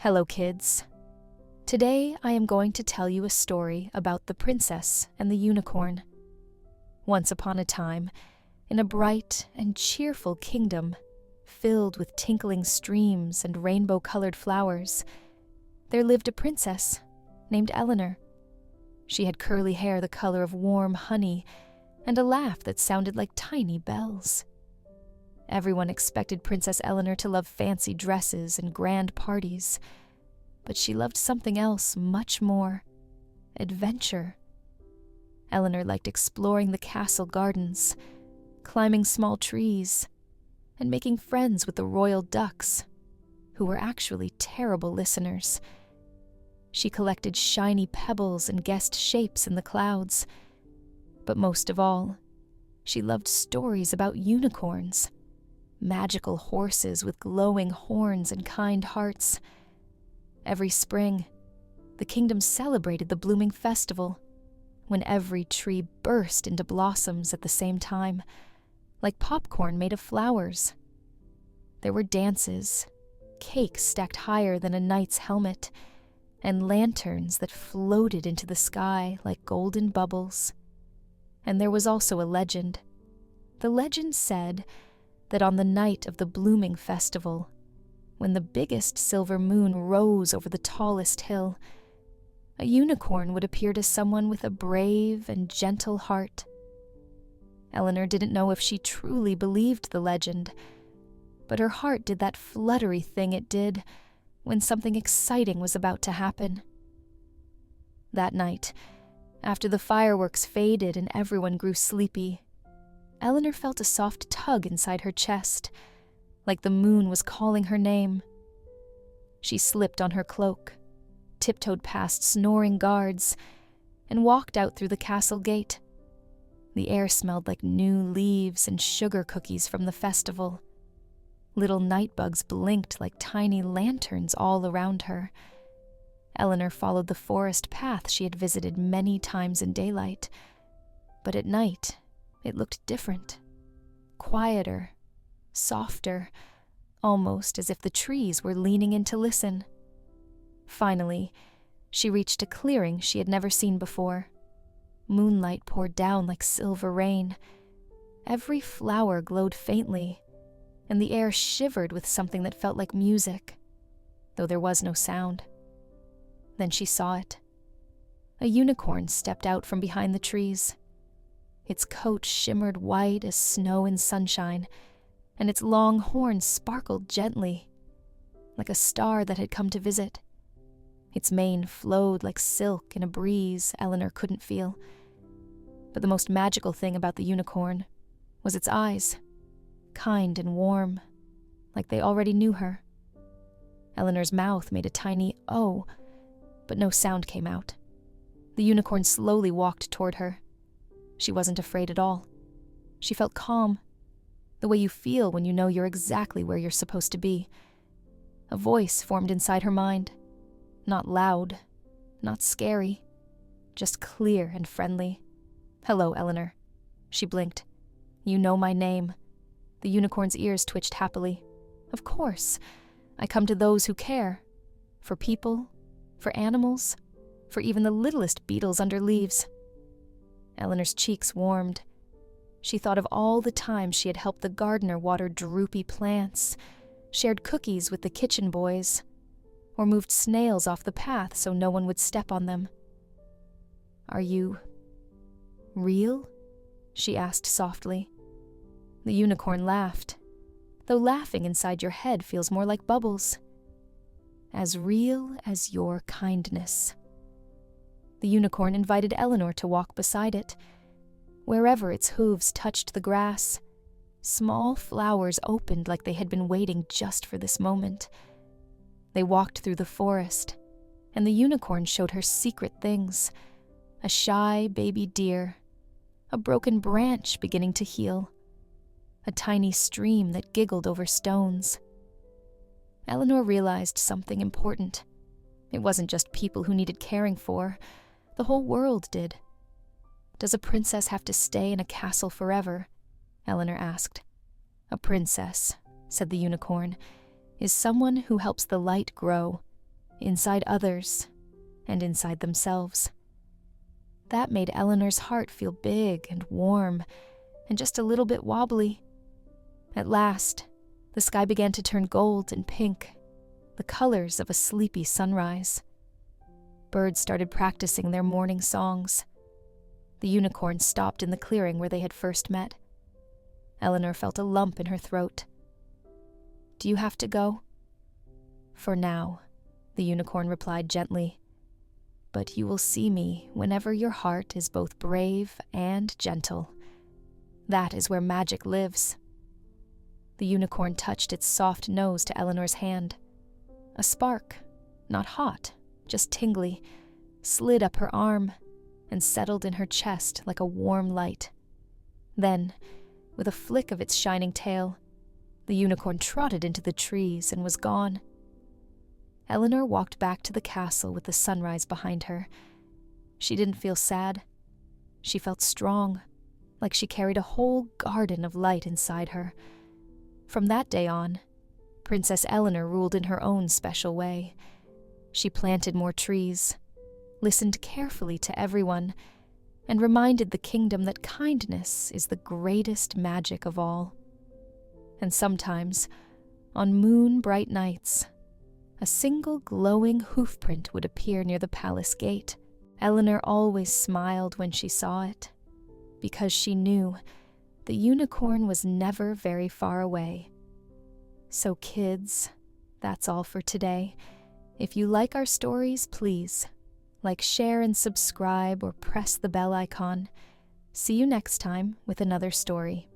Hello, kids. Today I am going to tell you a story about the princess and the unicorn. Once upon a time, in a bright and cheerful kingdom filled with tinkling streams and rainbow-colored flowers, there lived a princess named Eleanor. She had curly hair the color of warm honey and a laugh that sounded like tiny bells. Everyone expected Princess Eleanor to love fancy dresses and grand parties, but she loved something else much more: adventure. Eleanor liked exploring the castle gardens, climbing small trees, and making friends with the royal ducks, who were actually terrible listeners. She collected shiny pebbles and guessed shapes in the clouds. But most of all, she loved stories about unicorns, magical horses with glowing horns and kind hearts. Every spring, the kingdom celebrated the blooming festival, when every tree burst into blossoms at the same time, like popcorn made of flowers. There were dances, cakes stacked higher than a knight's helmet, and lanterns that floated into the sky like golden bubbles. And there was also a legend. The legend said that on the night of the blooming festival, when the biggest silver moon rose over the tallest hill, a unicorn would appear to someone with a brave and gentle heart. Eleanor didn't know if she truly believed the legend, but her heart did that fluttery thing it did when something exciting was about to happen. That night, after the fireworks faded and everyone grew sleepy, Eleanor felt a soft tug inside her chest, like the moon was calling her name. She slipped on her cloak, tiptoed past snoring guards, and walked out through the castle gate. The air smelled like new leaves and sugar cookies from the festival. Little night bugs blinked like tiny lanterns all around her. Eleanor followed the forest path she had visited many times in daylight, but at night it looked different, quieter, softer, almost as if the trees were leaning in to listen. Finally, she reached a clearing she had never seen before. Moonlight poured down like silver rain. Every flower glowed faintly, and the air shivered with something that felt like music, though there was no sound. Then she saw it. A unicorn stepped out from behind the trees. Its coat shimmered white as snow in sunshine, and its long horns sparkled gently, like a star that had come to visit. Its mane flowed like silk in a breeze Eleanor couldn't feel. But the most magical thing about the unicorn was its eyes, kind and warm, like they already knew her. Eleanor's mouth made a tiny "oh," but no sound came out. The unicorn slowly walked toward her. She wasn't afraid at all. She felt calm, the way you feel when you know you're exactly where you're supposed to be. A voice formed inside her mind, not loud, not scary, just clear and friendly. "Hello, Eleanor." She blinked. "You know my name." The unicorn's ears twitched happily. "Of course. I come to those who care. For people, for animals, for even the littlest beetles under leaves." Eleanor's cheeks warmed. She thought of all the times she had helped the gardener water droopy plants, shared cookies with the kitchen boys, or moved snails off the path so no one would step on them. "Are you real?" she asked softly. The unicorn laughed, though laughing inside your head feels more like bubbles. "As real as your kindness." The unicorn invited Eleanor to walk beside it. Wherever its hooves touched the grass, small flowers opened like they had been waiting just for this moment. They walked through the forest, and the unicorn showed her secret things: a shy baby deer, a broken branch beginning to heal, a tiny stream that giggled over stones. Eleanor realized something important. It wasn't just people who needed caring for. The whole world did. "Does a princess have to stay in a castle forever?" Eleanor asked. "A princess," said the unicorn, "is someone who helps the light grow, inside others, and inside themselves. That made Eleanor's heart feel big and warm, and just a little bit wobbly. At last, the sky began to turn gold and pink, the colors of a sleepy sunrise. Birds started practicing their morning songs. The unicorn stopped in the clearing where they had first met. Eleanor felt a lump in her throat. "Do you have to go?" "For now," the unicorn replied gently. "But you will see me whenever your heart is both brave and gentle. That is where magic lives." The unicorn touched its soft nose to Eleanor's hand. A spark, not hot, just tingly, slid up her arm and settled in her chest like a warm light. Then, with a flick of its shining tail, the unicorn trotted into the trees and was gone. Eleanor walked back to the castle with the sunrise behind her. She didn't feel sad. She felt strong, like she carried a whole garden of light inside her. From that day on, Princess Eleanor ruled in her own special way. She planted more trees, listened carefully to everyone, and reminded the kingdom that kindness is the greatest magic of all. And sometimes, on moon-bright nights, a single glowing hoofprint would appear near the palace gate. Eleanor always smiled when she saw it, because she knew the unicorn was never very far away. So kids, that's all for today. If you like our stories, please like, share, and subscribe, or press the bell icon. See you next time with another story.